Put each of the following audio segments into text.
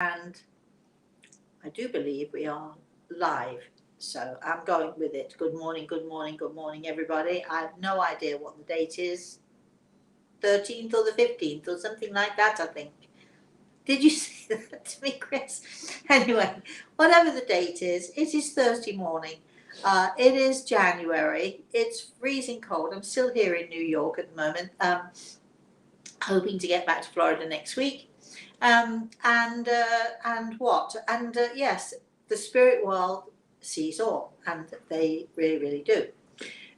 And I do believe we are live, so I'm going with it. Good morning, good morning, good morning, everybody. I have no idea what the date is, 13th or the 15th or something like that, I think. Did you say that to me, Chris? Anyway, whatever the date is, it is Thursday morning. It is January. It's freezing cold. I'm still here in New York at the moment, hoping to get back to Florida next week. Yes, the spirit world sees all, and they really, really do.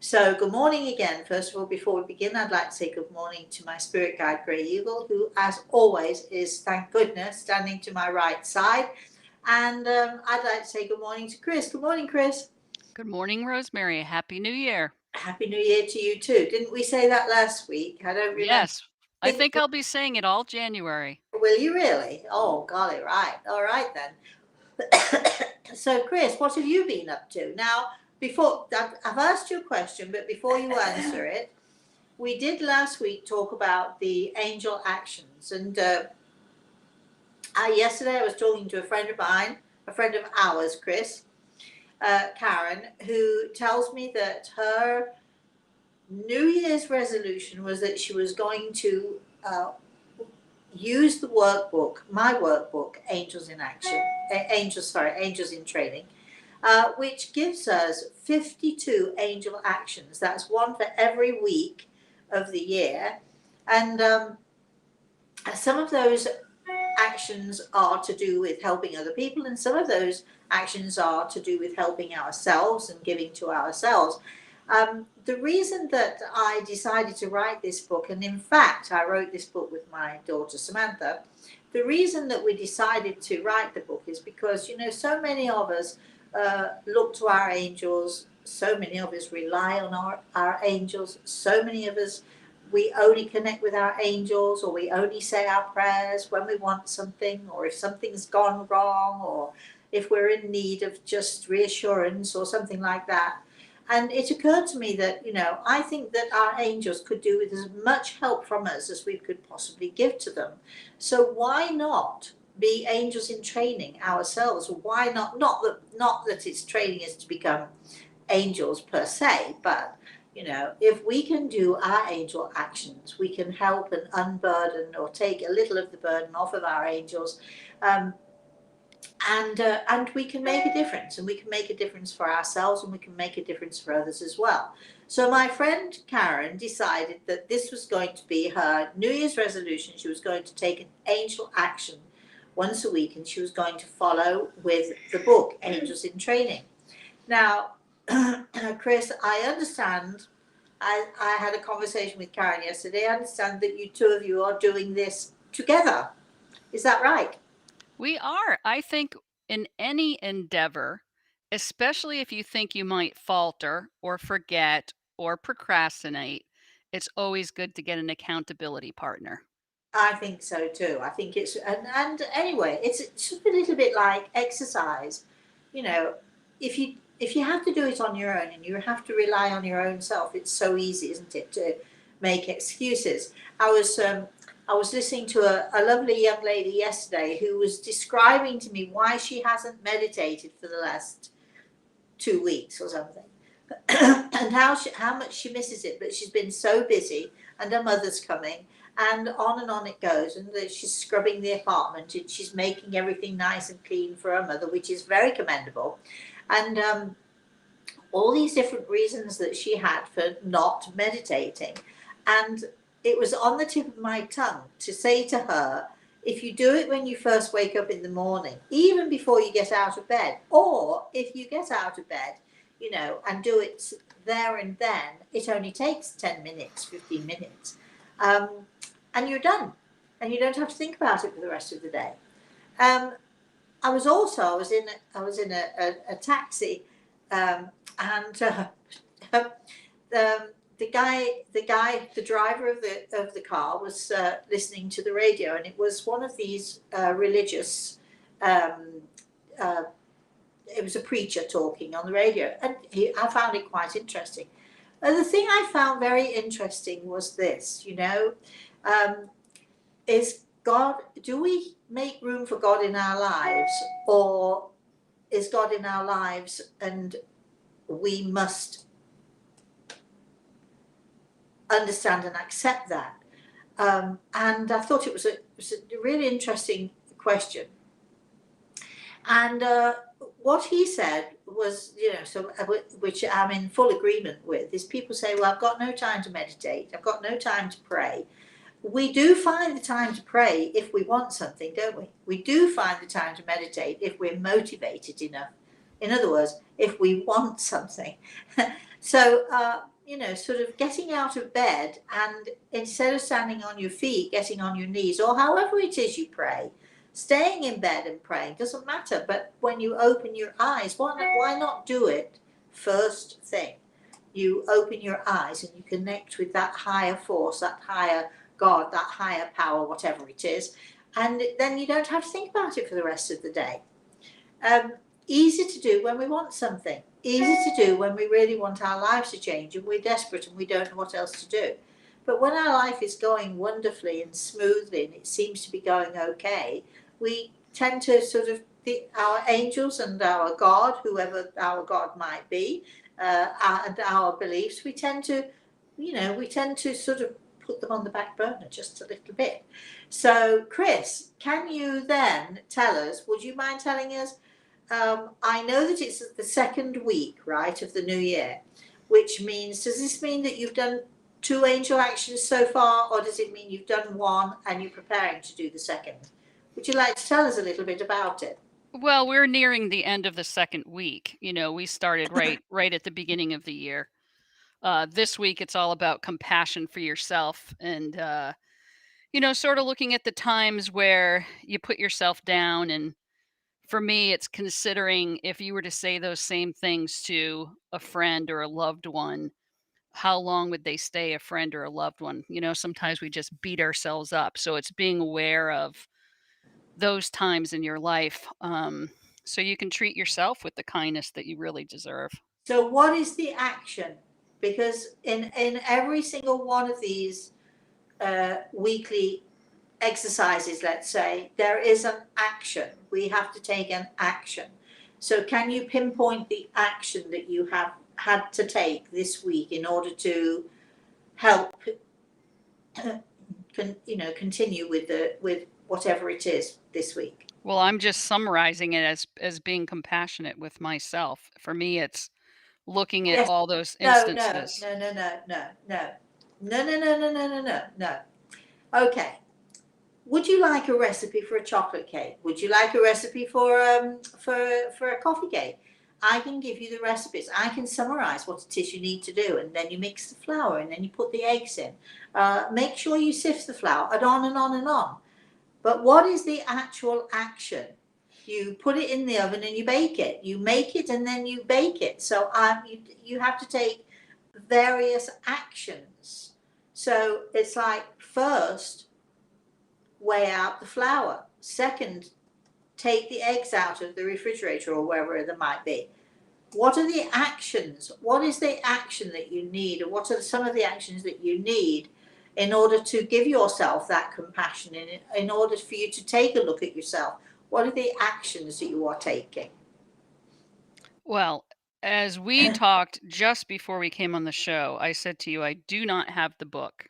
So good morning again. First of all, before we begin, I'd like to say good morning to my spirit guide, Grey Eagle, who, as always, is, thank goodness, standing to my right side. And I'd like to say good morning to Chris. Good morning, Chris. Good morning, Rosemary. Happy New Year. Happy New Year to you too. Didn't we say that last week? I don't remember. Yes, I think I'll be saying it all January. Will you really? Oh, got it right. All right then. So, Chris, what have you been up to? Now, before I've asked you a question, but before you answer it, we did last week talk about the angel actions, and yesterday I was talking to a friend of mine, a friend of ours, Chris, Karen, who tells me that her New Year's resolution was that she was going to use the workbook, my workbook, Angels in Action, Angels in Training, which gives us 52 angel actions. That's one for every week of the year. And some of those actions are to do with helping other people, and some of those actions are to do with helping ourselves and giving to ourselves. The reason that I decided to write this book, and in fact I wrote this book with my daughter Samantha, the reason that we decided to write the book is because, you know, so many of us look to our angels, so many of us rely on our angels, so many of us, we only connect with our angels, or we only say our prayers when we want something, or if something's gone wrong, or if we're in need of just reassurance or something like that. And it occurred to me that, you know, I think that our angels could do with as much help from us as we could possibly give to them. So why not be angels in training ourselves? Why not? Not that it's training us to become angels per se, but, you know, if we can do our angel actions, we can help and unburden or take a little of the burden off of our angels. And we can make a difference, and we can make a difference for ourselves, and we can make a difference for others as well. So my friend Karen decided that this was going to be her New Year's resolution. She was going to take an angel action once a week, and she was going to follow with the book Angels in Training. Now, Chris, I understand, I had a conversation with Karen yesterday. I understand that you two of you are doing this together. Is that right? We are. I think in any endeavor, especially if you think you might falter or forget or procrastinate, it's always good to get an accountability partner. I think so too. I think it's and anyway, it's just a little bit like exercise. You know, if you have to do it on your own and you have to rely on your own self, it's so easy, isn't it, to make excuses. I was listening to a lovely young lady yesterday who was describing to me why she hasn't meditated for the last 2 weeks or something, and how much she misses it. But she's been so busy, and her mother's coming, and on it goes. And she's scrubbing the apartment, and she's making everything nice and clean for her mother, which is very commendable. And all these different reasons that she had for not meditating. And it was on the tip of my tongue to say to her, if you do it when you first wake up in the morning, even before you get out of bed, or if you get out of bed, you know, and do it there and then, it only takes 10 minutes, 15 minutes, and you're done, and you don't have to think about it for the rest of the day. I was in a taxi, and the driver of the car was listening to the radio, and it was one of these religious. It was a preacher talking on the radio, and I found it quite interesting. The thing I found very interesting was this, you know, is God. Do we make room for God in our lives, or is God in our lives and we must understand and accept that? And I thought it was a really interesting question. And what he said was, which I'm in full agreement with, is people say, well, I've got no time to meditate, I've got no time to pray. We do find the time to pray if we want something, don't we? We do find the time to meditate if we're motivated enough. In other words, if we want something. So, sort of getting out of bed and instead of standing on your feet, getting on your knees, or however it is you pray, staying in bed and praying, doesn't matter. But when you open your eyes, why not do it first thing? You open your eyes and you connect with that higher force, that higher God, that higher power, whatever it is, and then you don't have to think about it for the rest of the day. Easy to do when we want something, easy to do when we really want our lives to change and we're desperate and we don't know what else to do. But when our life is going wonderfully and smoothly and it seems to be going okay, we tend to sort of our angels and our God, whoever our God might be, and our beliefs, we tend to sort of put them on the back burner just a little bit. So, Chris, can you then tell us, would you mind telling us, I know that it's the second week, right, of the new year, which means, does this mean that you've done 2 angel actions so far, or does it mean you've done 1 and you're preparing to do the second? Would you like to tell us a little bit about it? Well, we're nearing the end of the second week. We started right at the beginning of the year. This week, it's all about compassion for yourself and, sort of looking at the times where you put yourself down. And for me, it's considering if you were to say those same things to a friend or a loved one, how long would they stay a friend or a loved one? Sometimes we just beat ourselves up. So it's being aware of those times in your life, so you can treat yourself with the kindness that you really deserve. So what is the action? Because in every single one of these weekly exercises, let's say, there is an action. We have to take an action. So can you pinpoint the action that you have had to take this week in order to help continue with whatever it is this week? Well, I'm just summarizing it as being compassionate with myself. For me, it's looking at Yes. all those No, no, instances. no, no, no, no, no. No, no, no, no, no, no, no, no. Okay. Would you like a recipe for a chocolate cake? Would you like a recipe for a coffee cake? I can give you the recipes. I can summarize what it is you need to do, and then you mix the flour, and then you put the eggs in. Make sure you sift the flour, and on and on and on. But what is the actual action? You put it in the oven and you bake it. You make it and then you bake it. So you have to take various actions. So it's like, first, weigh out the flour. Second, take the eggs out of the refrigerator or wherever they might be. What are the actions? What is the action that you need? Or what are some of the actions that you need in order to give yourself that compassion, in order for you to take a look at yourself? What are the actions that you are taking? Well, as we talked just before we came on the show, I said to you, I do not have the book.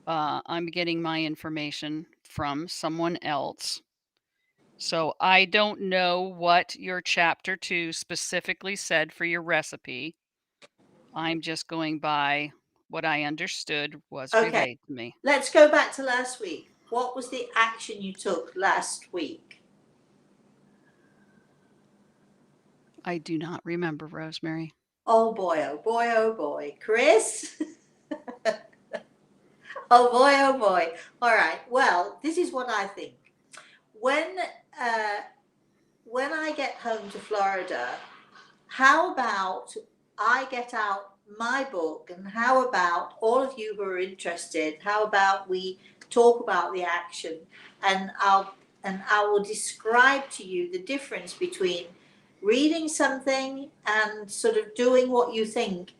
I'm getting my information from someone else. So I don't know what your chapter 2 specifically said for your recipe. I'm just going by what I understood was Okay, relayed to me. let's go back to last week. What was the action you took last week? I do not remember, Rosemary. Oh boy, oh boy, oh boy. Chris? Oh boy, oh boy. All right. Well, this is what I think. When uh, when I get home to Florida, how about I get out my book, and how about all of you who are interested, how about we talk about the action, and I will describe to you the difference between reading something and sort of doing what you think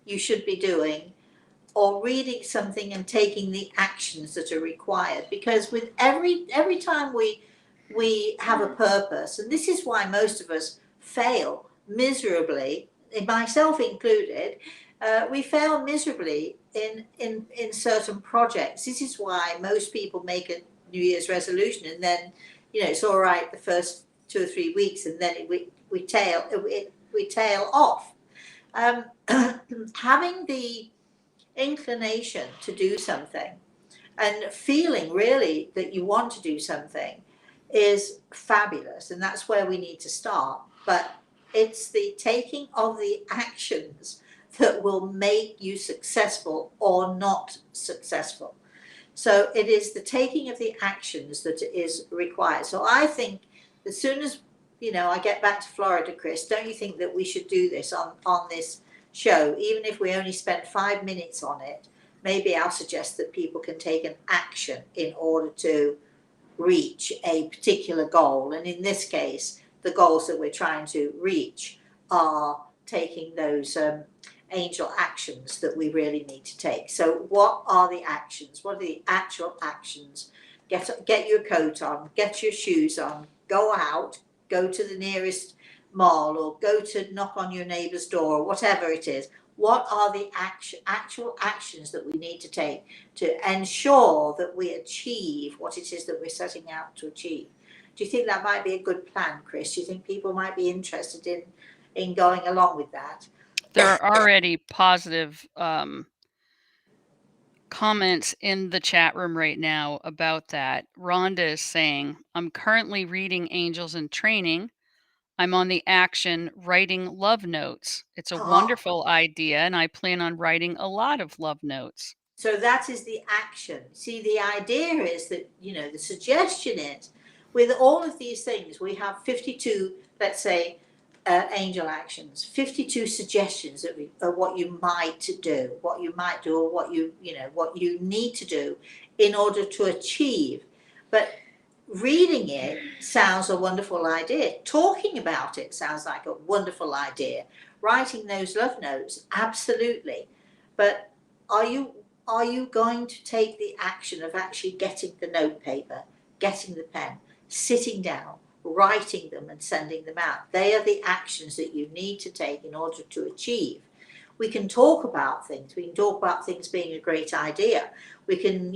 you should be doing, or reading something and taking the actions that are required. Because with every time we have a purpose, and this is why most of us fail miserably, myself included, we fail miserably in certain projects. This is why most people make a New Year's resolution, and then it's all right the first 2 or 3 weeks, and then we tail off. Having the inclination to do something and feeling really that you want to do something is fabulous, and that's where we need to start. But it's the taking of the actions that will make you successful or not successful. So it is the taking of the actions that is required. So I think as soon as I get back to Florida, Chris, don't you think that we should do this on this show, even if we only spend 5 minutes on it? Maybe I'll suggest that people can take an action in order to reach a particular goal. And in this case, the goals that we're trying to reach are taking those angel actions that we really need to take. So what are the actions? What are the actual actions? Get your coat on, get your shoes on, go out, go to the nearest mall, or go to knock on your neighbour's door, or whatever it is. What are the actual actions that we need to take to ensure that we achieve what it is that we're setting out to achieve? Do you think that might be a good plan, Chris? Do you think people might be interested in going along with that? There are already positive comments in the chat room right now about that. Rhonda is saying, I'm currently reading Angels in Training. I'm on the action writing love notes. It's a wonderful idea, and I plan on writing a lot of love notes. So that is the action. See, the idea is that, the suggestion is, with all of these things, we have 52, let's say, angel actions, 52 suggestions of what you might do, or what you need to do in order to achieve. But reading it sounds a wonderful idea. Talking about it sounds like a wonderful idea. Writing those love notes, absolutely. But are you going to take the action of actually getting the note paper, getting the pen, sitting down, writing them and sending them out? They are the actions that you need to take in order to achieve. We can talk about things. We can talk about things being a great idea. We can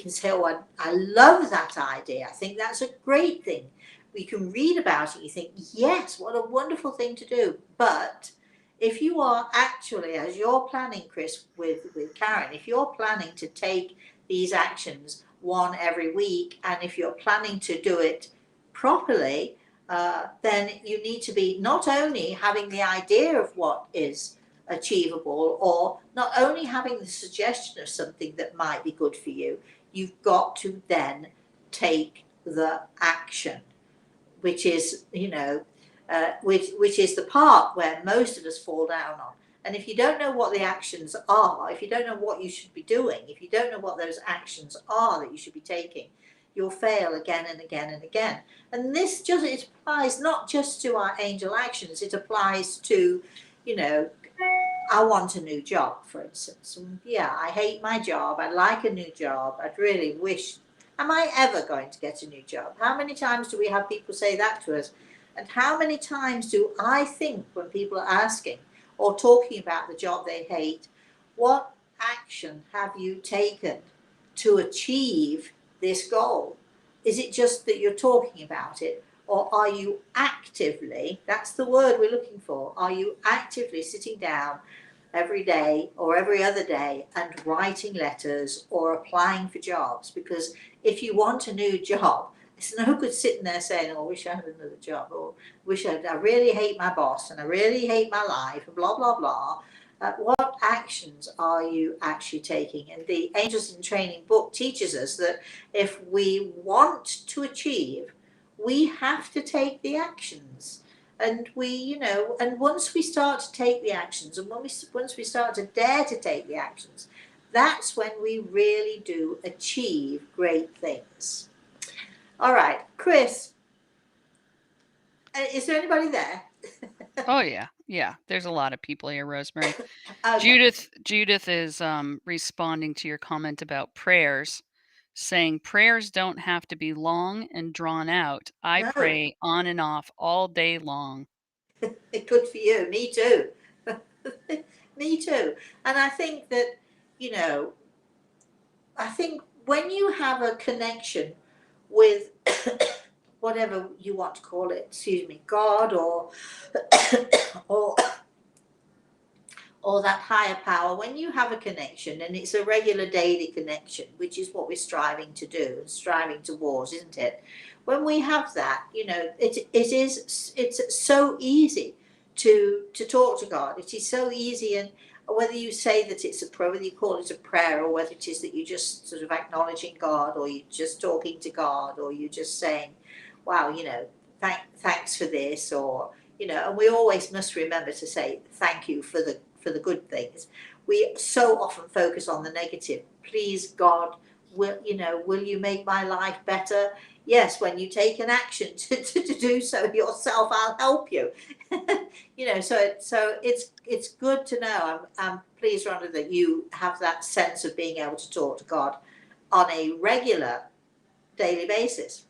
say, oh, I love that idea. I think that's a great thing. We can read about it. You think, yes, what a wonderful thing to do. But if you are actually, as you're planning, Chris, with Karen, if you're planning to take these actions one every week, and if you're planning to do it properly, then you need to be not only having the idea of what is achievable, or not only having the suggestion of something that might be good for you, you've got to then take the action, which is, which is the part where most of us fall down on. And if you don't know what the actions are, if you don't know what you should be doing, if you don't know what those actions are that you should be taking, you'll fail again and again and again. And this it applies not just to our angel actions, it applies to, I want a new job, for instance. Yeah, I hate my job. I'd like a new job. I'd really wish. Am I ever going to get a new job? How many times do we have people say that to us? And how many times do I think when people are asking or talking about the job they hate, what action have you taken to achieve this goal? Is it just that you're talking about it? Or are you actively, that's the word we're looking for, are you actively sitting down every day or every other day and writing letters or applying for jobs? Because if you want a new job, it's no good sitting there saying, oh, I wish I had another job, or I really hate my boss and I really hate my life, and blah, blah, blah. What actions are you actually taking? And the Angels in Training book teaches us that if we want to achieve, we have to take the actions. And and once we start to take the actions, and once we start to dare to take the actions, that's when we really do achieve great things. All right, Chris, is there anybody there? Oh, yeah. Yeah, there's a lot of people here, Rosemary. Okay. Judith is responding to your comment about prayers, saying prayers don't have to be long and drawn out. I No, pray on and off all day long. good for you. Me too. Me too. And I think that, you know, I think when you have a connection with whatever you want to call it, excuse me, God or or that higher power, when you have a connection and it's a regular daily connection, which is what we're striving to do and striving towards, isn't it? When we have that, it's so easy to talk to God. It is so easy, and whether you say that it's a prayer, whether you call it a prayer, or whether it is that you're just sort of acknowledging God, or you're just talking to God, or you're just saying, wow, thanks for this, or and we always must remember to say thank you for the good things. We so often focus on the negative. Please God, will you make my life better? Yes, when you take an action to do so yourself, I'll help you. So it's good to know. I'm pleased, Rhonda, that you have that sense of being able to talk to God on a regular daily basis.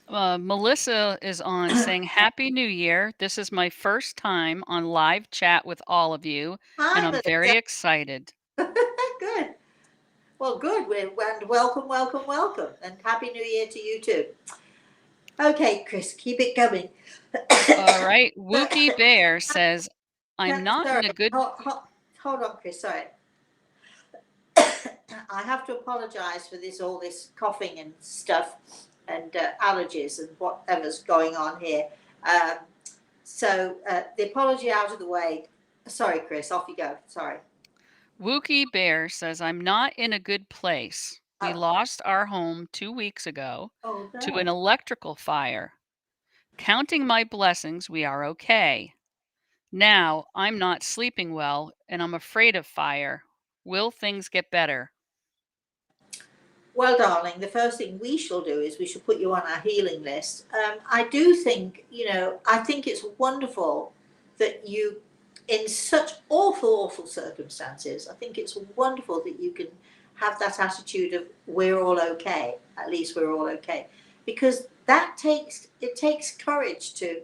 Melissa is on saying, Happy New Year. This is my first time on live chat with all of you, and Hi, I'm Melissa. very excited. Good. Well, good. And welcome, welcome, welcome, and happy New Year to you too. Okay, Chris, keep it coming. All right. Wookie Bear says, I'm not Sorry, in a good. hold on, Chris. Sorry, I have to apologise for all this coughing and stuff, and allergies and whatever's going on here. Um, the apology out of the way. Sorry, Chris. Off you go. Sorry. Wookie Bear says, I'm not in a good place. We Oh, lost our home 2 weeks ago oh to an no. electrical fire. Counting my blessings, we are okay. Now I'm not sleeping well and I'm afraid of fire. Will things get better? Well, darling, the first thing we shall do is we shall put you on our healing list. I do think, I think it's wonderful that you, in such awful, awful circumstances, I think it's wonderful that you can have that attitude of we're all okay. At least we're all okay, because it takes courage to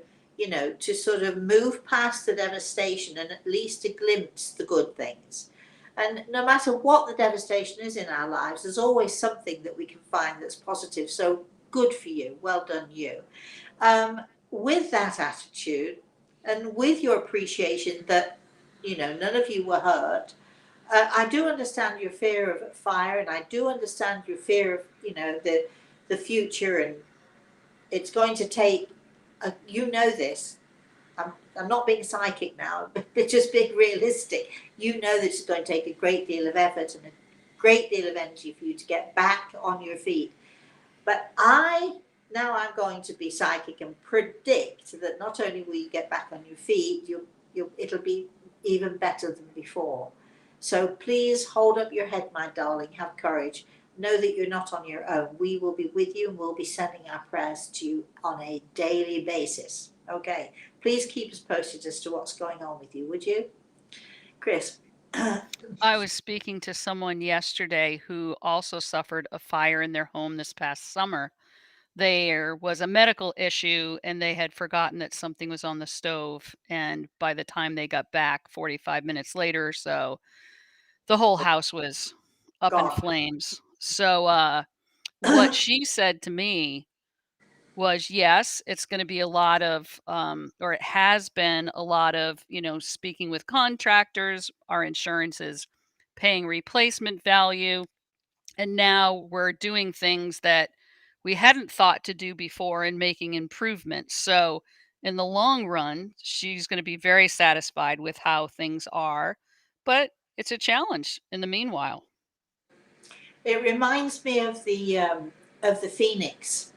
sort of move past the devastation and at least to glimpse the good things. And no matter what the devastation is in our lives, there's always something that we can find that's positive. So good for you. Well done, you. With that attitude and with your appreciation that, none of you were hurt, I do understand your fear of fire, and I do understand your fear of, the future. And it's going to take, this. I'm not being psychic now, but just being realistic. You know that it's going to take a great deal of effort and a great deal of energy for you to get back on your feet. But I'm going to be psychic and predict that not only will you get back on your feet, it'll be even better than before. So please hold up your head, my darling. Have courage. Know that you're not on your own. We will be with you, and we'll be sending our prayers to you on a daily basis. Okay. Please keep us posted as to what's going on with you, would you? Chris. I was speaking to someone yesterday who also suffered a fire in their home this past summer. There was a medical issue and they had forgotten that something was on the stove. And by the time they got back, 45 minutes later or so, the whole house was up in God. flames. So, what she said to me was, yes, it's going to be a lot of, or it has been a lot of, speaking with contractors, our insurance is paying replacement value. And now we're doing things that we hadn't thought to do before and making improvements. So, in the long run, she's going to be very satisfied with how things are. But it's a challenge in the meanwhile. It reminds me of the phoenix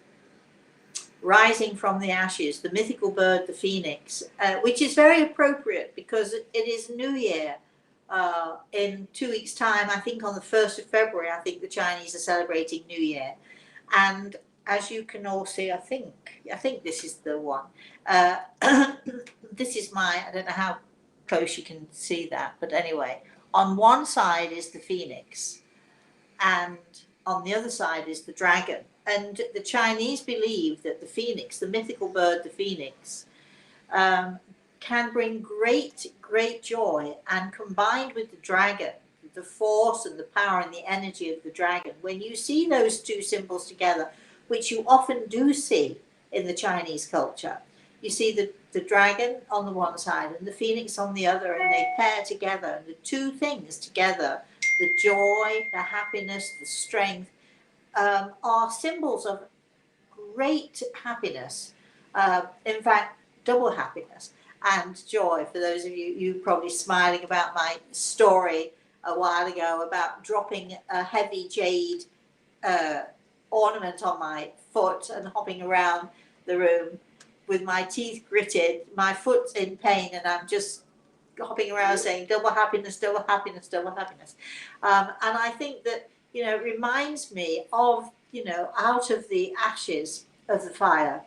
rising from the ashes, the mythical bird, the phoenix, which is very appropriate because it is New Year. In 2 weeks' time, I think on the 1st of February, I think the Chinese are celebrating New Year. And as you can all see, I think this is the one. This is I don't know how close you can see that, but anyway, on one side is the phoenix, and on the other side is the dragon. And the Chinese believe that the phoenix, the mythical bird, the phoenix, can bring great joy, and combined with the dragon, the force and the power and the energy of the dragon, when you see those two symbols together, which you often do see in the Chinese culture, you see the dragon on the one side and the phoenix on the other, and they pair together, and the two things together, the joy, the happiness, the strength, are symbols of great happiness. In fact, double happiness and joy. For those of you probably smiling about my story a while ago about dropping a heavy jade ornament on my foot and hopping around the room with my teeth gritted, my foot's in pain, and I'm just hopping around saying double happiness, double happiness, double happiness. And I think that, it reminds me of, out of the ashes of the fire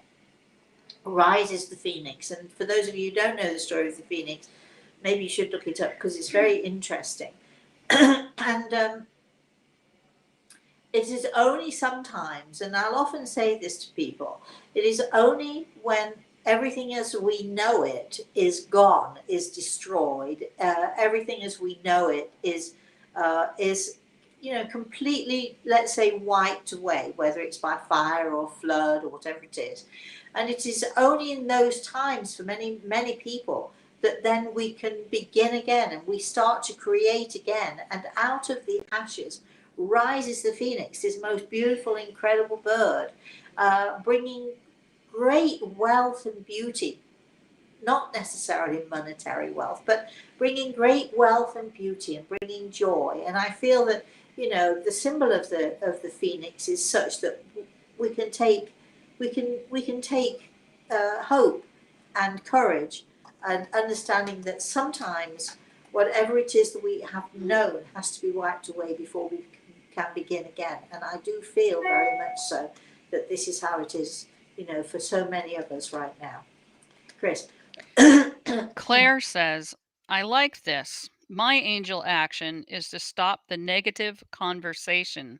rises the phoenix. And for those of you who don't know the story of the phoenix, maybe you should look it up because it's very interesting. And it is only sometimes, and I'll often say this to people, it is only when everything as we know it is gone, is destroyed, everything as we know it is completely, let's say, wiped away, whether it's by fire or flood or whatever it is. And it is only in those times for many, many people that then we can begin again, and we start to create again. And out of the ashes rises the phoenix, this most beautiful, incredible bird, bringing great wealth and beauty, not necessarily monetary wealth, but bringing great wealth and beauty and bringing joy. And I feel that, the symbol of the phoenix is such that we can take hope and courage, and understanding that sometimes whatever it is that we have known has to be wiped away before we can begin again. And I do feel very much so that this is how it is, for so many of us right now. Chris. Claire says, I like this. My angel action is to stop the negative conversation.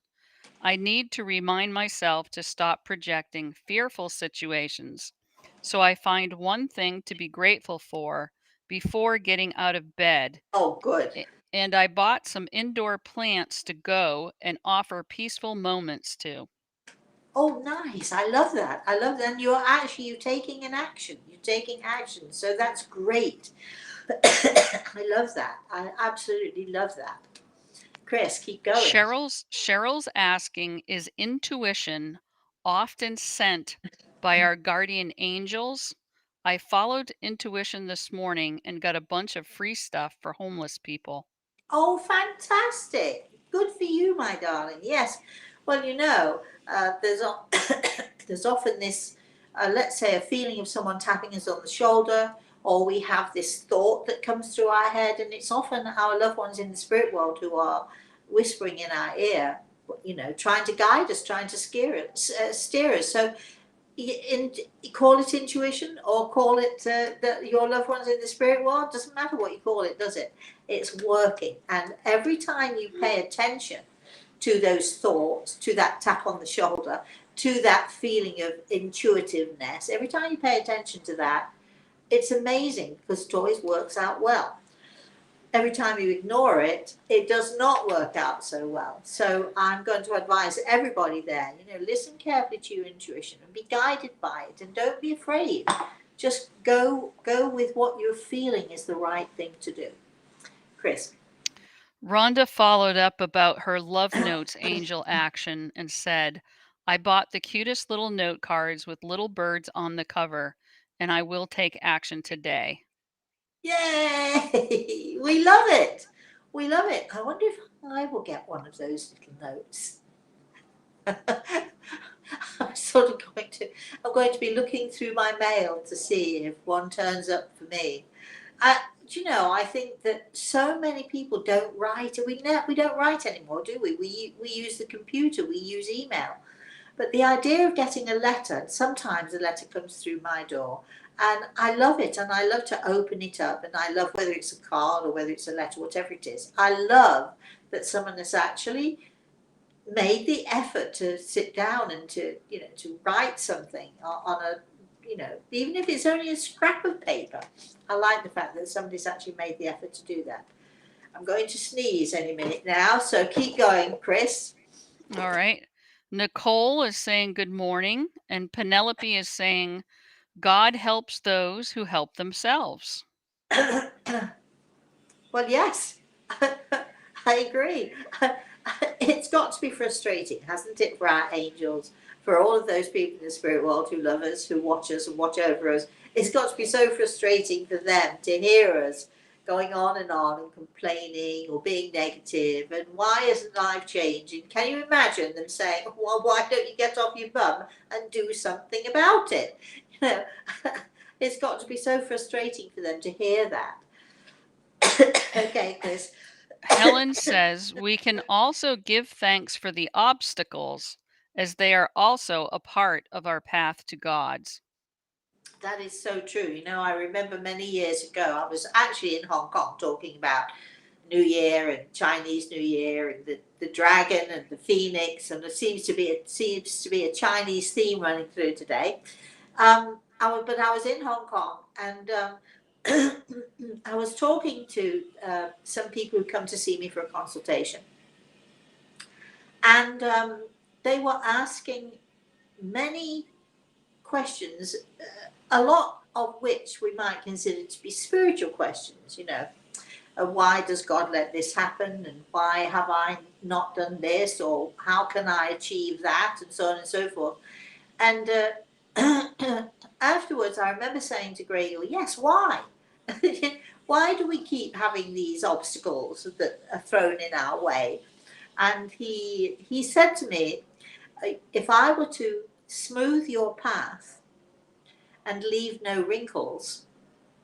I need to remind myself to stop projecting fearful situations. So I find one thing to be grateful for before getting out of bed. Oh, good. And I bought some indoor plants to go and offer peaceful moments to. Oh, nice. I love that. I love that. And you're taking an action. You're taking action. So that's great. I love that. I absolutely love that. Chris, keep going. Cheryl's asking, is intuition often sent by our guardian angels? I followed intuition this morning and got a bunch of free stuff for homeless people. Oh, fantastic. Good for you, my darling. Yes. Well, there's often this, let's say, a feeling of someone tapping us on the shoulder, or we have this thought that comes through our head, and it's often our loved ones in the spirit world who are whispering in our ear, trying to guide us, trying to steer us. So call it intuition, or call it your loved ones in the spirit world. Doesn't matter what you call it, does it? It's working. And every time you pay attention to those thoughts, to that tap on the shoulder, to that feeling of intuitiveness, every time you pay attention to that, it's amazing, because it always works out well. Every time you ignore it, it does not work out so well. So I'm going to advise everybody there, listen carefully to your intuition and be guided by it, and don't be afraid. Just go with what you're feeling is the right thing to do. Chris. Rhonda followed up about her love notes angel action and said, I bought the cutest little note cards with little birds on the cover, and I will take action today. Yay! We love it. We love it. I wonder if I will get one of those little notes. I'm going to be looking through my mail to see if one turns up for me. I think that so many people don't write. We don't write anymore, do we? We use the computer. We use email. But the idea of getting a letter, sometimes a letter comes through my door, and I love it, and I love to open it up, and I love whether it's a card or whether it's a letter, whatever it is. I love that someone has actually made the effort to sit down and to write something on a, even if it's only a scrap of paper. I like the fact that somebody's actually made the effort to do that. I'm going to sneeze any minute now, so keep going, Chris. All right. Nicole is saying good morning, and Penelope is saying God helps those who help themselves. Well, yes, I agree. It's got to be frustrating, hasn't it, for our angels, for all of those people in the spirit world who love us, who watch us and watch over us. It's got to be so frustrating for them to hear us going on and complaining or being negative, and why isn't life changing? Can you imagine them saying, well, why don't you get off your bum and do something about it? It's got to be so frustrating for them to hear that. Okay, Chris. Helen says we can also give thanks for the obstacles, as they are also a part of our path to God's. That is so true. I remember many years ago, I was actually in Hong Kong talking about New Year and Chinese New Year and the dragon and the phoenix, and there seems to be a Chinese theme running through today. But I was in Hong Kong, and I was talking to some people who come to see me for a consultation, and they were asking many questions, a lot of which we might consider to be spiritual questions. Why does God let this happen, and why have I not done this, or how can I achieve that, and so on and so forth. And afterwards, I remember saying to Greg, yes, why? Why do we keep having these obstacles that are thrown in our way? And he said to me, if I were to smooth your path and leave no wrinkles,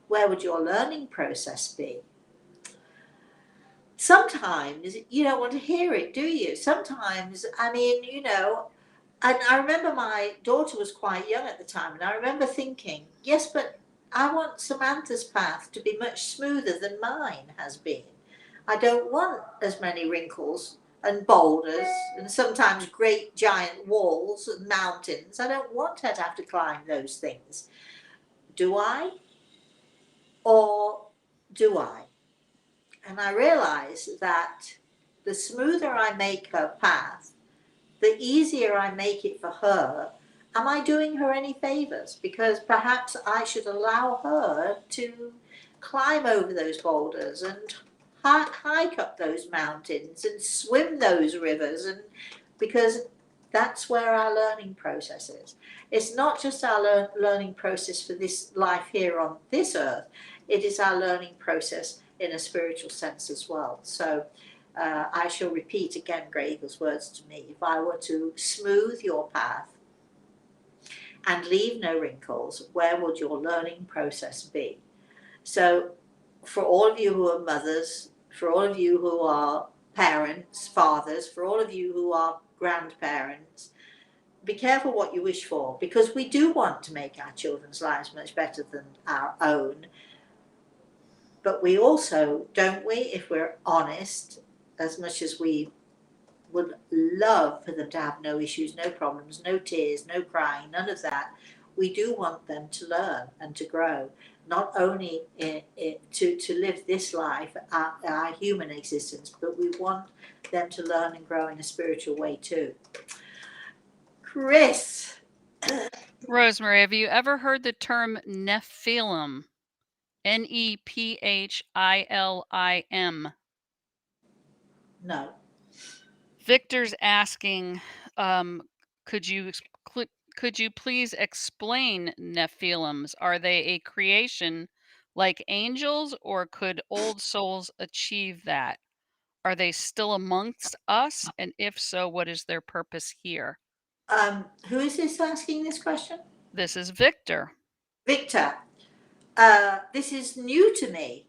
where would your learning process be? Sometimes you don't want to hear it, do you? Sometimes, and I remember my daughter was quite young at the time, and I remember thinking, yes, but I want Samantha's path to be much smoother than mine has been. I don't want as many wrinkles and boulders and sometimes great giant walls and mountains. I don't want her to have to climb those things. Do I? Or do I? And I realize that the smoother I make her path, the easier I make it for her. Am I doing her any favors? Because perhaps I should allow her to climb over those boulders and hike up those mountains and swim those rivers, and because that's where our learning process is. It's not just our learning process for this life here on this earth, it is our learning process in a spiritual sense as well. So I shall repeat again Gregor's words to me. If I were to smooth your path and leave no wrinkles, where would your learning process be? So for all of you who are mothers, for all of you who are parents, fathers, for all of you who are grandparents, be careful what you wish for, because we do want to make our children's lives much better than our own. But we also, don't we, if we're honest, as much as we would love for them to have no issues, no problems, no tears, no crying, none of that, we do want them to learn and to grow, not only to live this life, our human existence, but we want them to learn and grow in a spiritual way too. Chris. Rosemary, have you ever heard the term Nephilim? Nephilim. No. Victor's asking, could you please explain Nephilims? Are they a creation like angels, or could old souls achieve that? Are they still amongst us? And if so, what is their purpose here? Who is this asking this question? This is Victor. Victor. This is new to me,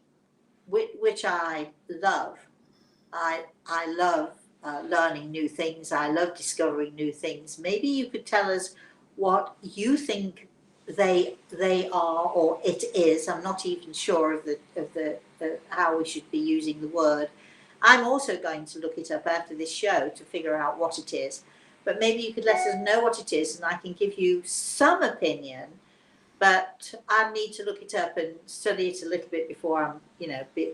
which I love. I love learning new things. I love discovering new things. Maybe you could tell us what you think they are or it is. I'm not even sure of the how we should be using the word. I'm also going to look it up after this show to figure out what it is. But maybe you could let us know what it is, and I can give you some opinion. But I need to look it up and study it a little bit before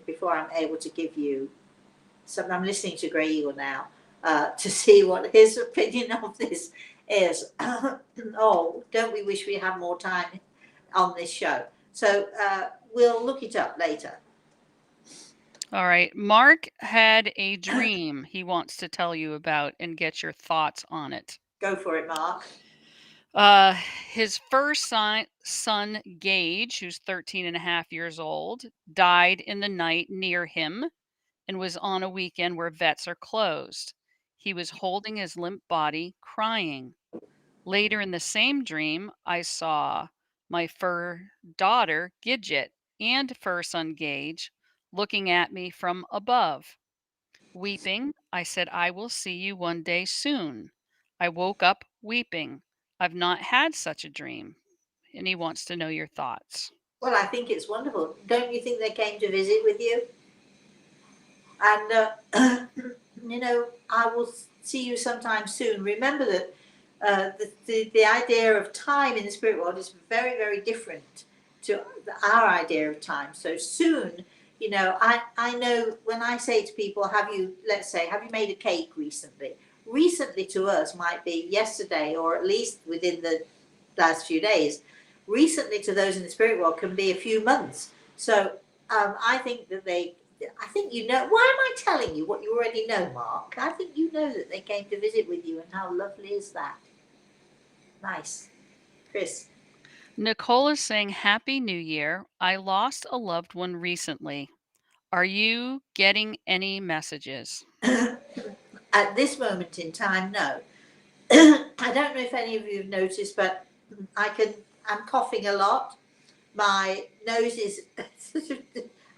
before I'm able to give you some. I'm listening to Grey Eagle now to see what his opinion of this is. Oh, don't we wish we had more time on this show? So we'll look it up later. All right. Mark had a dream he wants to tell you about and get your thoughts on it. Go for it, Mark. His first son, Gage, who's 13 and a half years old, died in the night near him and was on a weekend where vets are closed. He was holding his limp body, crying. Later in the same dream, I saw my fur daughter, Gidget, and fur son, Gage, looking at me from above. Weeping, I said, I will see you one day soon. I woke up weeping. I've not had such a dream. And he wants to know your thoughts. Well, I think it's wonderful. Don't you think they came to visit with you? And I will see you sometime soon. Remember that the idea of time in the spirit world is very, very different to our idea of time. So soon, I know when I say to people, have you made a cake recently? Recently to us might be yesterday, or at least within the last few days. Recently to those in the spirit world can be a few months. So I think that I think you know. Why am I telling you what you already know, Mark? I think you know that they came to visit with you, and how lovely is that? Nice. Chris. Nicole is saying, Happy New Year. I lost a loved one recently. Are you getting any messages? At this moment in time, no. I don't know if any of you have noticed, but I'm coughing a lot. My nose is, I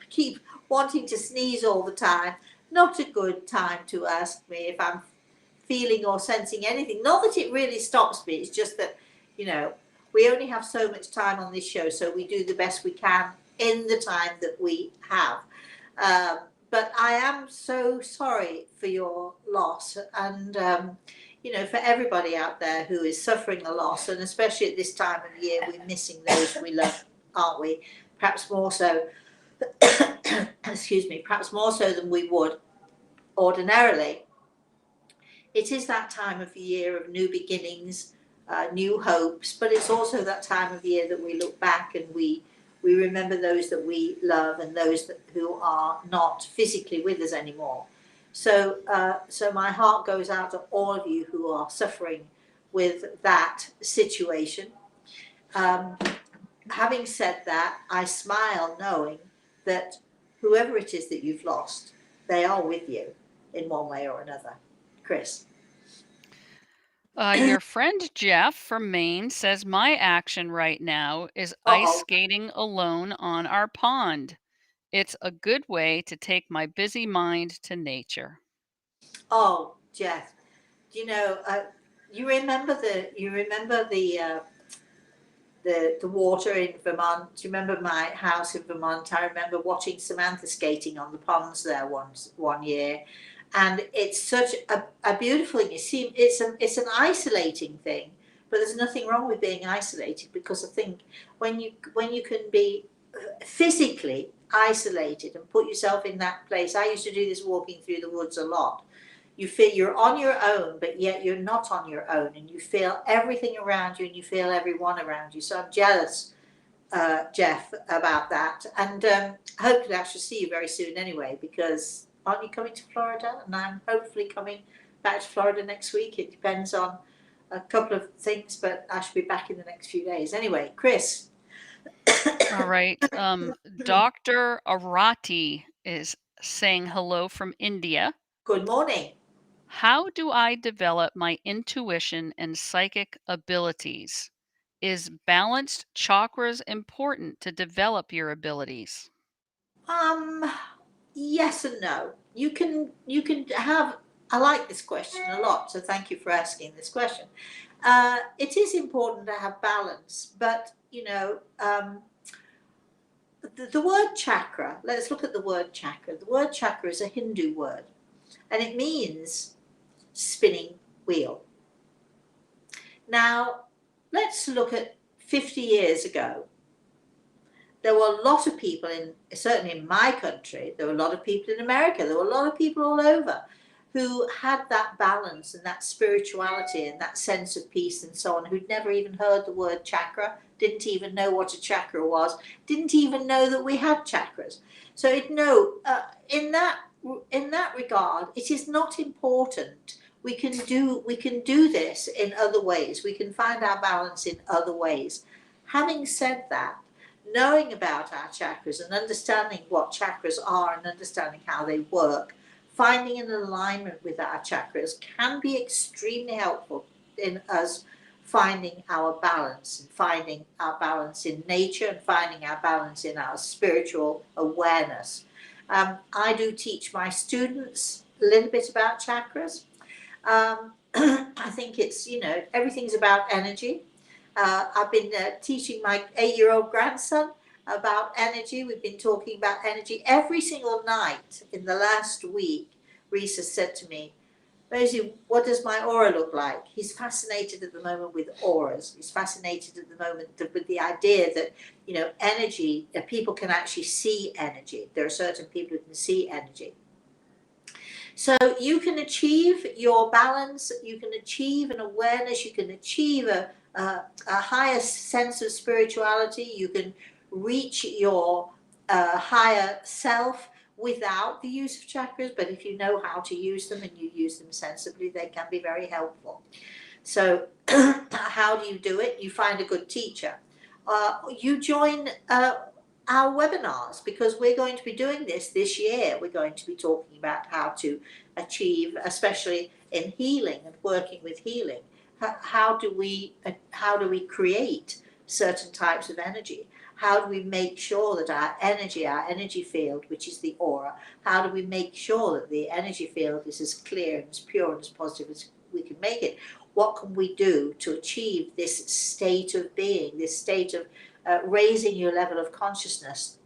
keep wanting to sneeze all the time. Not a good time to ask me if I'm feeling or sensing anything. Not that it really stops me, it's just that, we only have so much time on this show, so we do the best we can in the time that we have. But I am so sorry for your loss, and for everybody out there who is suffering a loss, and especially at this time of year, we're missing those we love, aren't we? Perhaps more so, excuse me, perhaps more so than we would ordinarily. It is that time of year of new beginnings, new hopes, but it's also that time of year that we look back and we remember those that we love and those who are not physically with us anymore. So my heart goes out to all of you who are suffering with that situation. Having said that, I smile knowing that whoever it is that you've lost, they are with you in one way or another. Chris. Your friend Jeff from Maine says, My action right now is ice skating alone on our pond. It's a good way to take my busy mind to nature. Oh, Jeff, you remember the water in Vermont? Do you remember my house in Vermont? I remember watching Samantha skating on the ponds there one year, and it's such a beautiful thing. You see, it's an isolating thing, but there's nothing wrong with being isolated, because I think when you can be physically isolated and put yourself in that place. I used to do this walking through the woods a lot. You feel you're on your own, but yet you're not on your own, and you feel everything around you and you feel everyone around you. So I'm jealous, Jeff, about that. And hopefully I shall see you very soon anyway, because aren't you coming to Florida? And I'm hopefully coming back to Florida next week. It depends on a couple of things, but I should be back in the next few days. Anyway, Chris. All right. Dr. Arati is saying hello from India. Good morning. How do I develop my intuition and psychic abilities? Is balanced chakras important to develop your abilities? Yes and no. You can have I like this question a lot, so thank you for asking this question. It is important to have balance, but the word chakra, let's look at the word chakra. The word chakra is a Hindu word, and it means spinning wheel. Now, let's look at 50 years ago. There were a lot of people certainly in my country, there were a lot of people in America, there were a lot of people all over who had that balance and that spirituality and that sense of peace and so on, who'd never even heard the word chakra, didn't even know what a chakra was, didn't even know that we had chakras. So in that regard, it is not important. We can do this in other ways. We can find our balance in other ways. Having said that, knowing about our chakras and understanding what chakras are and understanding how they work, finding an alignment with our chakras can be extremely helpful in us finding our balance and finding our balance in nature and finding our balance in our spiritual awareness. I do teach my students a little bit about chakras. I think it's, everything's about energy. I've been teaching my 8-year-old grandson about energy. We've been talking about energy every single night in the last week. Reese has said to me, Rosie, what does my aura look like? He's fascinated at the moment with auras. He's fascinated at the moment with the idea that, energy, that people can actually see energy. There are certain people who can see energy. So you can achieve your balance, you can achieve an awareness, you can achieve a higher sense of spirituality, you can reach your higher self without the use of chakras, but if you know how to use them and you use them sensibly, they can be very helpful. So how do you do it? You find a good teacher. You join our webinars, because we're going to be doing this year. We're going to be talking about how to achieve, especially in healing and working with healing, how do we create certain types of energy? How do we make sure that our energy field, which is the aura, how do we make sure that the energy field is as clear and as pure and as positive as we can make it? What can we do to achieve this state of being, this state of raising your level of consciousness,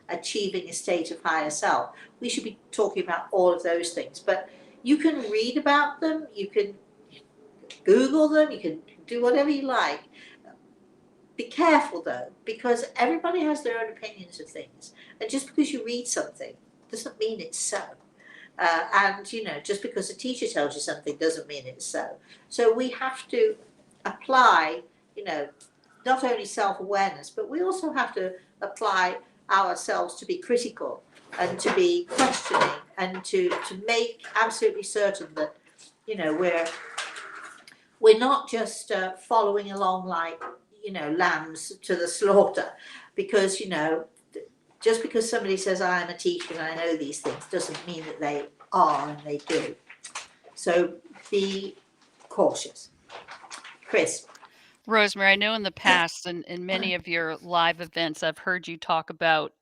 achieving a state of higher self? We should be talking about all of those things, but you can read about them, you can Google them, you can do whatever you like. Be careful though, because everybody has their own opinions of things, and just because you read something doesn't mean it's so. And just because a teacher tells you something doesn't mean it's so. So we have to apply, not only self-awareness, but we also have to apply ourselves to be critical and to be questioning and to make absolutely certain that, we're not just following along like, lambs to the slaughter, because, just because somebody says I am a teacher and I know these things doesn't mean that they are and they do. So be cautious. Chris. Rosemary, I know in the past and in many of your live events, I've heard you talk about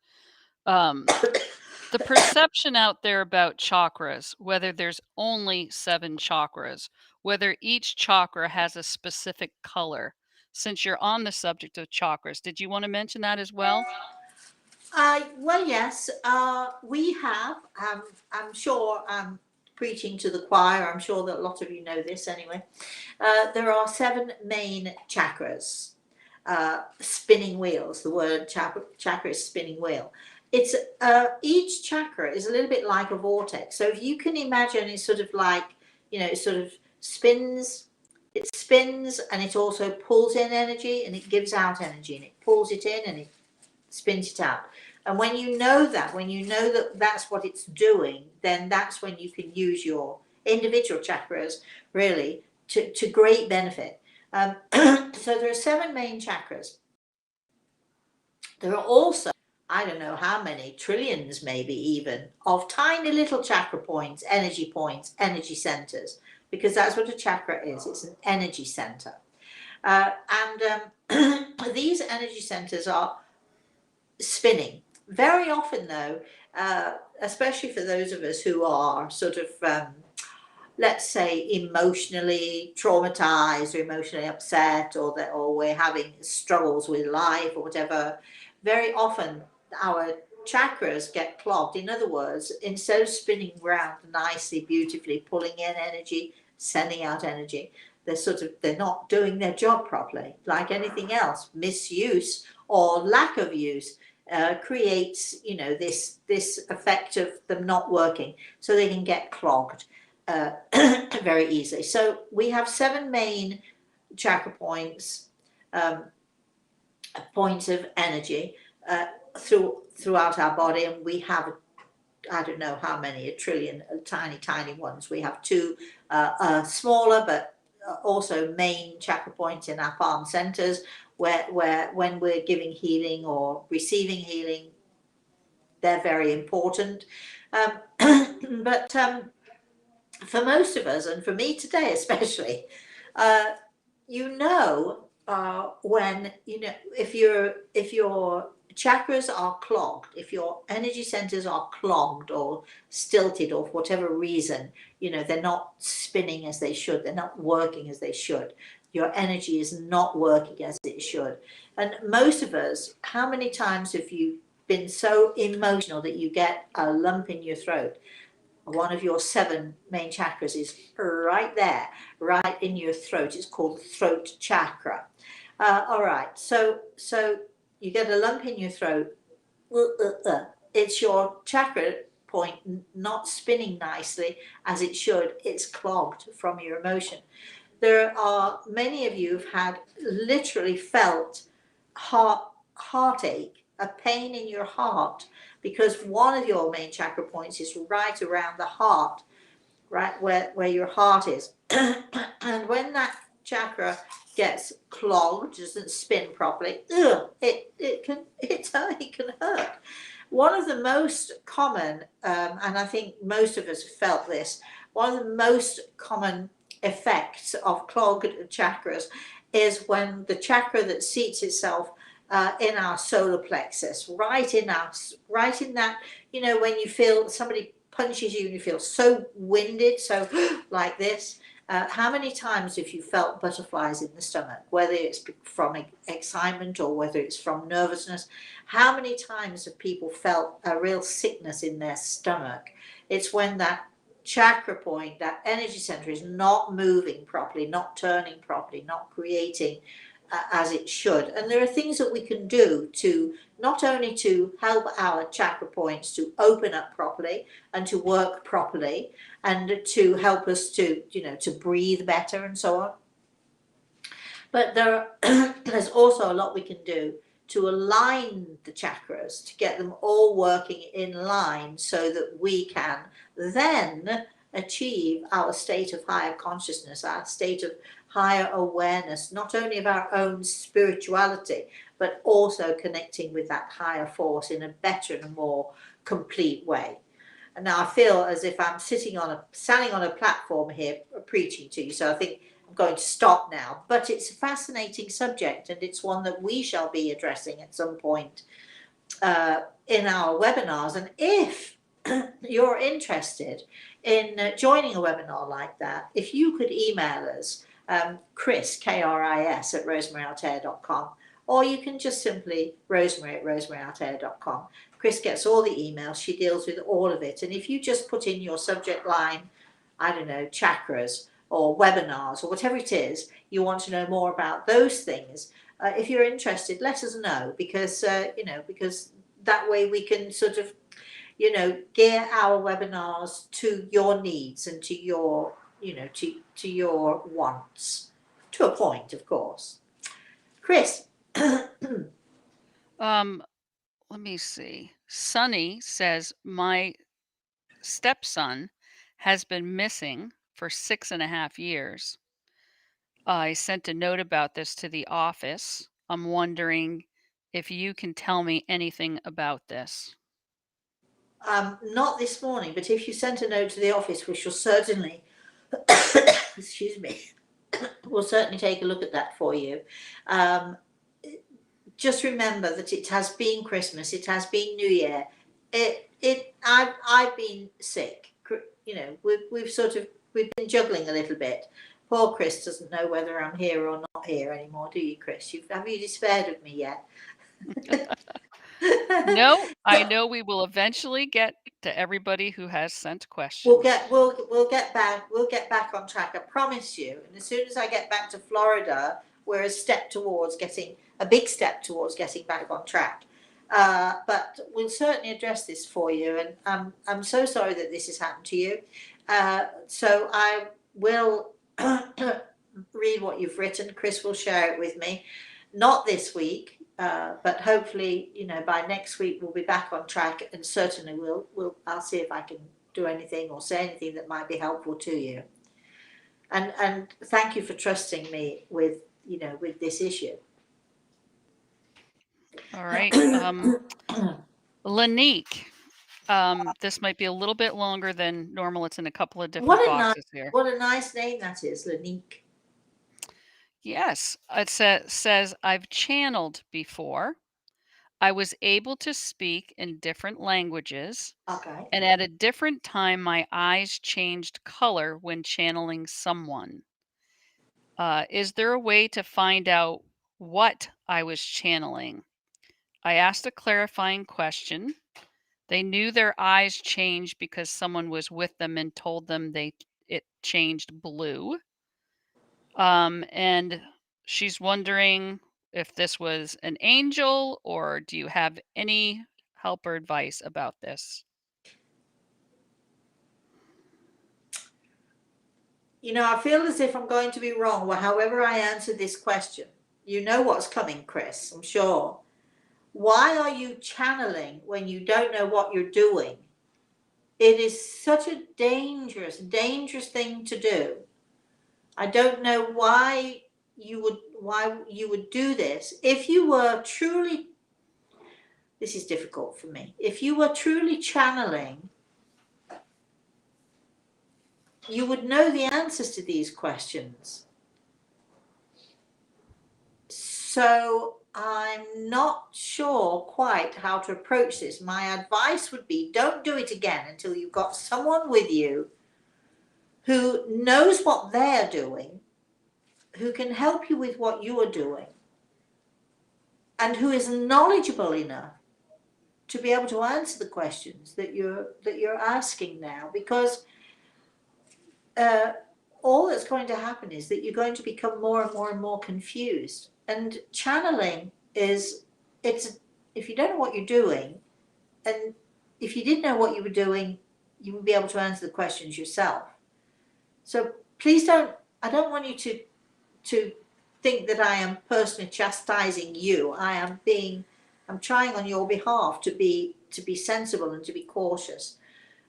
the perception out there about chakras, whether there's only 7 chakras, whether each chakra has a specific color. Since you're on the subject of chakras, did you want to mention that as well? Well, yes, we have. I'm sure I'm preaching to the choir. I'm sure that a lot of you know this anyway. There are 7 main chakras, spinning wheels. The word chakra is spinning wheel. It's each chakra is a little bit like a vortex. So if you can imagine, it's sort of like, it sort of spins. It spins and it also pulls in energy and it gives out energy, and it pulls it in and it spins it out. And when you know that that's what it's doing, then that's when you can use your individual chakras really to great benefit. So there are 7 main chakras. There are also, I don't know how many, trillions maybe even, of tiny little chakra points, energy centers, because that's what a chakra is. It's an energy center. These energy centers are spinning. Very often though, especially for those of us who are sort of let's say, emotionally traumatized or emotionally upset, or we're having struggles with life or whatever, very often our chakras get clogged. In other words, instead of spinning round nicely, beautifully, pulling in energy, sending out energy, they're not doing their job properly. Like anything else, misuse or lack of use creates, this effect of them not working, so they can get clogged very easily. So we have 7 main chakra points, points of energy throughout our body, and we have, I don't know how many, a trillion tiny ones. We have 2 smaller but also main chakra points in our palm centers, where when we're giving healing or receiving healing, they're very important. But for most of us, and for me today especially, uh, when if your chakras are clogged, if your energy centers are clogged or stilted, or for whatever reason, they're not spinning as they should, they're not working as they should, your energy is not working as it should. And most of us, how many times have you been so emotional that you get a lump in your throat? One of your 7 main chakras is right there, right in your throat. It's called the throat chakra. All right, so you get a lump in your throat. It's your chakra point not spinning nicely as it should. It's clogged from your emotion. There are many of you who've had literally felt heartache, a pain in your heart, because one of your main chakra points is right around the heart, right where your heart is. And when that chakra gets clogged, doesn't spin properly, it can hurt. One of the most common, and I think most of us have felt this, one of the most common effects of clogged chakras is when the chakra that seats itself in our solar plexus, right in that, when you feel somebody punches you and you feel so winded, so like this. How many times have you felt butterflies in the stomach, whether it's from excitement or whether it's from nervousness? How many times have people felt a real sickness in their stomach? It's when that chakra point, that energy center, is not moving properly, not turning properly, not creating as it should. And there are things that we can do to not only to help our chakra points to open up properly and to work properly, and to help us to to breathe better and so on, but there's also a lot we can do to align the chakras, to get them all working in line, so that we can then achieve our state of higher consciousness, our state of higher awareness, not only of our own spirituality, but also connecting with that higher force in a better and more complete way. And now I feel as if I'm standing on a platform here preaching to you, so I think I'm going to stop now. But it's a fascinating subject, and it's one that we shall be addressing at some point in our webinars. And if you're interested in joining a webinar like that, if you could email us, Chris, K-R-I-S, at rosemaryaltea.com, or you can just simply rosemary@rosemaryaltea.com. Chris gets all the emails. She deals with all of it. And if you just put in your subject line, I don't know, chakras or webinars or whatever it is, you want to know more about those things, if you're interested, let us know, because because that way we can sort of gear our webinars to your needs and to your to your wants, to a point, of course. Chris. Let me see. Sunny says, my stepson has been missing for 6.5 years. I sent a note about this to the office. I'm wondering if you can tell me anything about this. Not this morning, but if you sent a note to the office, we shall certainly excuse me, we'll certainly take a look at that for you. Just remember that it has been Christmas, it has been New Year. I've been sick. We've sort of we've been juggling a little bit. Poor Chris doesn't know whether I'm here or not here anymore, do you, Chris? Have you despaired of me yet? No, I know we will eventually get to everybody who has sent questions. We'll get back on track. I promise you. And as soon as I get back to Florida, we're a big step towards getting back on track. But we'll certainly address this for you. And I'm so sorry that this has happened to you. So I will read what you've written. Chris will share it with me. Not this week. But hopefully, by next week we'll be back on track, and certainly I'll see if I can do anything or say anything that might be helpful to you. And thank you for trusting me with this issue. All right. Lanique, this might be a little bit longer than normal. It's in a couple of different boxes here. What a nice name that is, Lanique. Yes, it says, I've channeled before. I was able to speak in different languages. Okay. And at a different time, my eyes changed color when channeling someone. Is there a way to find out what I was channeling? I asked a clarifying question. They knew their eyes changed because someone was with them and told them it changed blue. And she's wondering if this was an angel, or do you have any help or advice about this? I feel as if I'm going to be wrong, however I answer this question. You know what's coming, Chris, I'm sure. Why are you channeling when you don't know what you're doing? It is such a dangerous thing to do. I don't know why you would do this. If you were truly, this is difficult for me. If you were truly channeling, you would know the answers to these questions. So I'm not sure quite how to approach this. My advice would be, don't do it again until you've got someone with you who knows what they're doing, who can help you with what you are doing, and who is knowledgeable enough to be able to answer the questions that you're asking now. Because all that's going to happen is that you're going to become more and more and more confused. And channeling if you don't know what you're doing, and if you did know what you were doing, you would be able to answer the questions yourself. So please I don't want you to think that I am personally chastising you. I'm trying on your behalf to be sensible and to be cautious.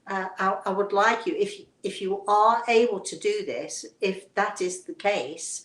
I would like you, if you are able to do this, if that is the case,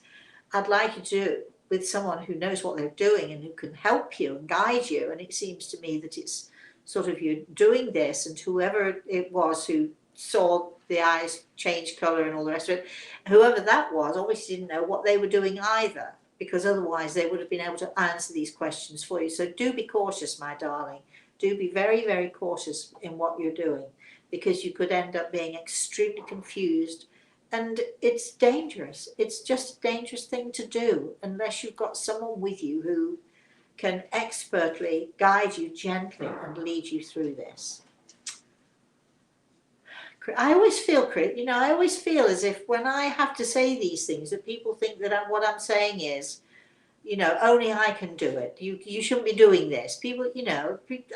I'd like you to do it with someone who knows what they're doing and who can help you and guide you. And it seems to me that it's sort of you doing this, and whoever it was who saw the eyes change color and all the rest of it, whoever that was obviously didn't know what they were doing either, because otherwise they would have been able to answer these questions for you. So do be cautious, my darling. Do be very, very cautious in what you're doing, because you could end up being extremely confused, and it's dangerous. It's just a dangerous thing to do unless you've got someone with you who can expertly guide you gently and lead you through this. I always feel as if when I have to say these things that people think that what I'm saying is, only I can do it. You shouldn't be doing this. People,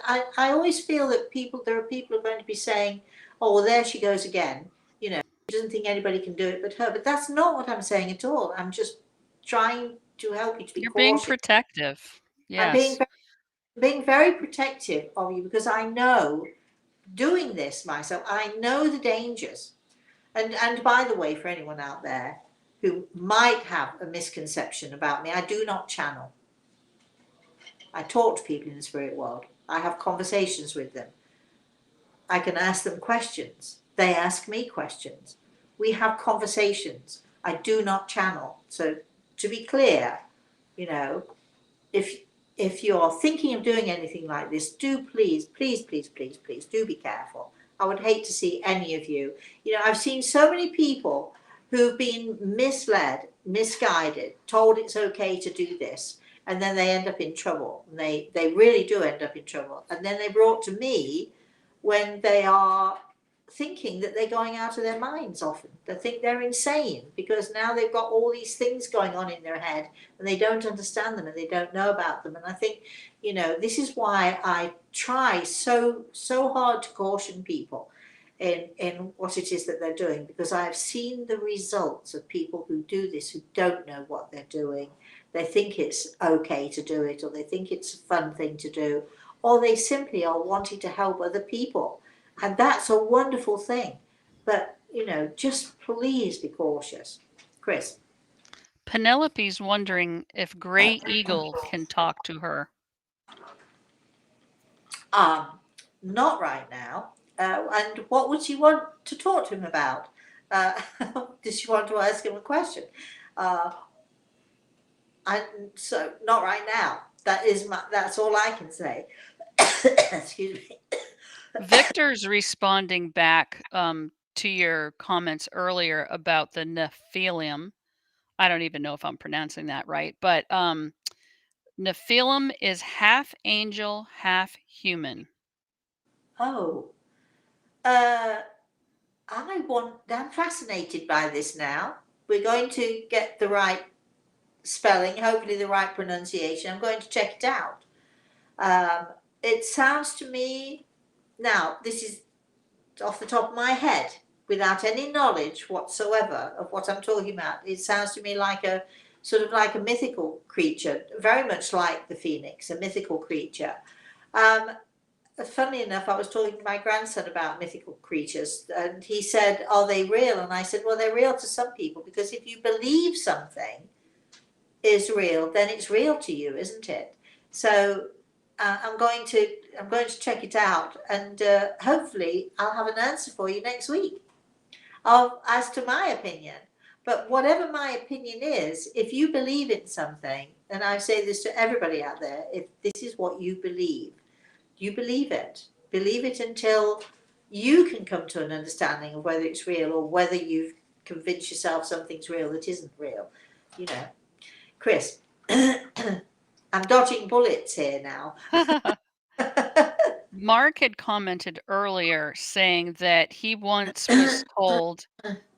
I always feel that there are people who are going to be saying, oh, well, there she goes again. She doesn't think anybody can do it but her. But that's not what I'm saying at all. I'm just trying to help you to be You're cautious. being protective. Yes. I'm being very protective of you, because I know, doing this myself, I know the dangers. And by the way, for anyone out there who might have a misconception about me, I do not channel. I talk to people in the spirit world. I have conversations with them. I can ask them questions. They ask me questions. We have conversations. I do not channel. So to be clear, if you're thinking of doing anything like this, do please do be careful. I would hate to see any of you. You know, I've seen so many people who've been misled, misguided, told it's okay to do this, and then they end up in trouble. And they really do end up in trouble. And then they're brought to me when they are thinking that they're going out of their minds often. They think they're insane because now they've got all these things going on in their head and they don't understand them and they don't know about them. And I think, you know, this is why I try so hard to caution people in what it is that they're doing, because I have seen the results of people who do this, who don't know what they're doing. They think it's okay to do it, or they think it's a fun thing to do, or they simply are wanting to help other people. And that's a wonderful thing. But, you know, just please be cautious. Chris. Penelope's wondering if Gray Eagle can talk to her. Not right now. And what would you want to talk to him about? Does she want to ask him a question? And so not right now. That's all I can say. Excuse me. Victor's responding back to your comments earlier about the Nephilim. I don't even know if I'm pronouncing that right, but Nephilim is half angel, half human. Oh, I'm fascinated by this now. We're going to get the right spelling, hopefully the right pronunciation. I'm going to check it out. It sounds to me, now this is off the top of my head, without any knowledge whatsoever of what I'm talking about. It sounds to me like a sort of like a mythical creature, very much like the phoenix, a mythical creature. Funnily enough, I was talking to my grandson about mythical creatures, and he said, "Are they real?" And I said, "Well, they're real to some people, because if you believe something is real, then it's real to you, isn't it?" So I'm going to check it out, and hopefully I'll have an answer for you next week as to my opinion. But whatever my opinion is, if you believe in something, and I say this to everybody out there, if this is what you believe it. Believe it until you can come to an understanding of whether it's real, or whether you've convinced yourself something's real that isn't real. You know, Chris, I'm dodging bullets here now. Mark had commented earlier saying that he once was told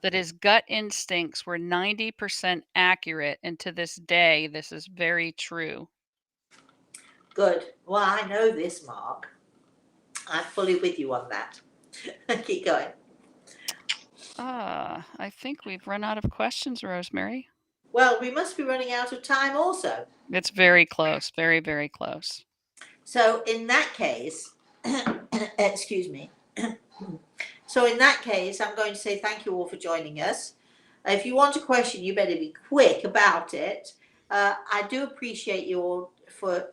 that his gut instincts were 90% accurate, and to this day, this is very true. Good. Well, I know this, Mark. I'm fully with you on that. Keep going. I think we've run out of questions, Rosemary. Well, we must be running out of time also. It's very close, very, very close. So in that case, excuse me. So in that case, I'm going to say thank you all for joining us. If you want a question, you better be quick about it. I do appreciate you all for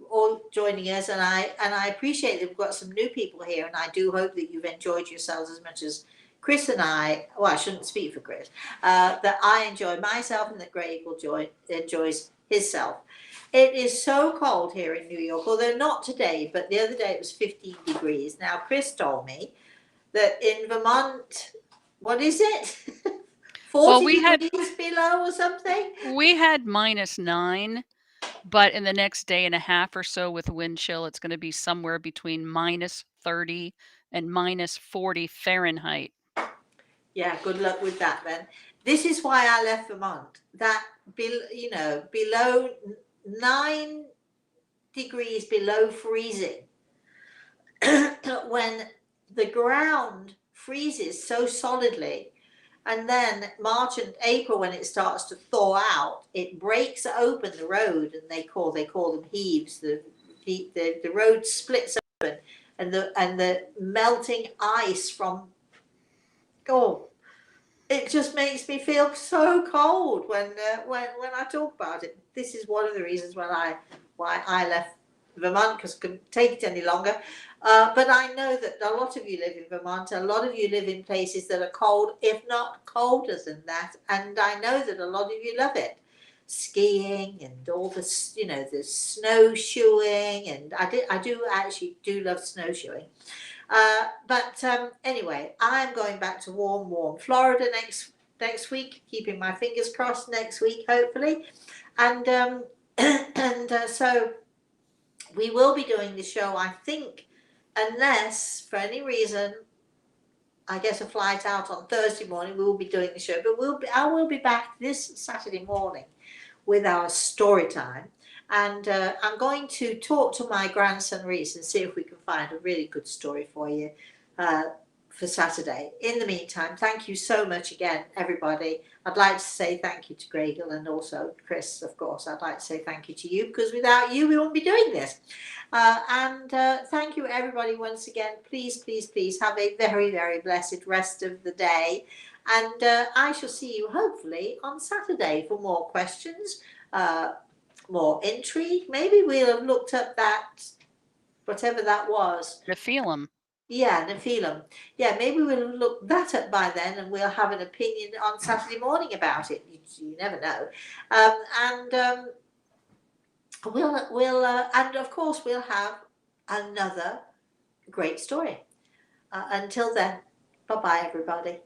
all joining us, and I appreciate that we've got some new people here, and I do hope that you've enjoyed yourselves as much as Chris and I. Well, I shouldn't speak for Chris. That I enjoy myself, and that Greg enjoys himself. It is so cold here in New York, although not today, but the other day it was 15 degrees. Now, Chris told me that in Vermont, what is it? 40 degrees below or something? We had -9, but in the next day and a half or so with wind chill, it's going to be somewhere between -30 and -40 Fahrenheit. Yeah, good luck with that then. This is why I left Vermont. That, below 9 degrees below freezing, when the ground freezes so solidly, and then March and April, when it starts to thaw out, it breaks open the road, and they call them heaves. The road splits open, and the melting ice from it just makes me feel so cold when I talk about it. This is one of the reasons why I left Vermont, because I couldn't take it any longer. But I know that a lot of you live in Vermont. A lot of you live in places that are cold, if not colder than that. And I know that a lot of you love it. Skiing and all the snowshoeing, and I do actually love snowshoeing. But anyway, I'm going back to warm Florida next week, keeping my fingers crossed next week, hopefully. And so we will be doing the show, I think, unless for any reason I get a flight out on Thursday morning, we will be doing the show. But I will be back this Saturday morning with our story time. And I'm going to talk to my grandson Reese and see if we can find a really good story for you for Saturday. In the meantime, thank you so much again, everybody. I'd like to say thank you to Gregor and also Chris, of course. I'd like to say thank you to you, because without you, we wouldn't be doing this. And thank you, everybody, once again. Please, please, please have a very, very blessed rest of the day. And I shall see you hopefully on Saturday for more questions, more intrigue. Maybe we'll have looked up that, whatever that was. Nephilim. Yeah, Nephilim. Yeah, maybe we'll have looked that up by then and we'll have an opinion on Saturday morning about it. You never know. And and of course we'll have another great story. Until then, bye-bye, everybody.